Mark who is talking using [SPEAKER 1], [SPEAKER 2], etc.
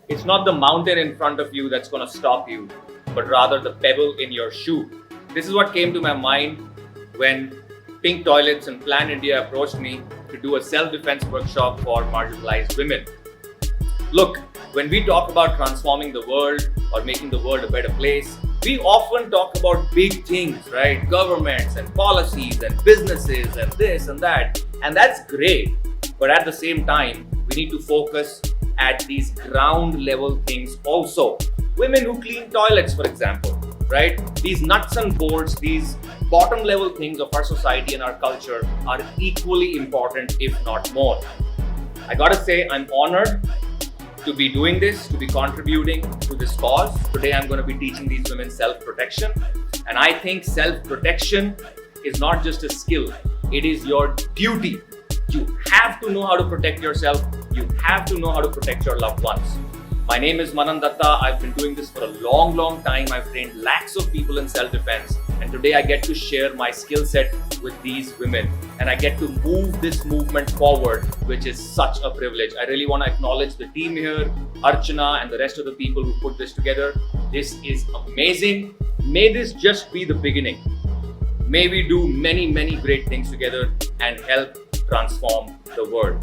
[SPEAKER 1] It's not the mountain in front of you that's going to stop you, but rather the pebble in your shoe. This is what came to my mind when Pink Toilets and Plan India approached me to do a self-defense workshop for marginalized women. Look, when we talk about transforming the world or making the world a better place, we often talk about big things, right? Governments and policies and businesses and this and that. And that's great. But at the same time, we need to focus at these ground level things also. Women who clean toilets, for example, right? These nuts and bolts, these bottom level things of our society and our culture are equally important, if not more. I gotta say, I'm honored to be doing this, to be contributing to this cause. Today, I'm going to be teaching these women self-protection. And I think self-protection is not just a skill, it is your duty. You have to know how to protect yourself. You have to know how to protect your loved ones. My name is Mannan Dattah. I've been doing this for a long time. I've trained lakhs of people in self-defense. And today I get to share my skill set with these women. And I get to move this movement forward, which is such a privilege. I really want to acknowledge the team here, Archana and the rest of the people who put this together. This is amazing. May this just be the beginning. May we do many great things together and help transform the world.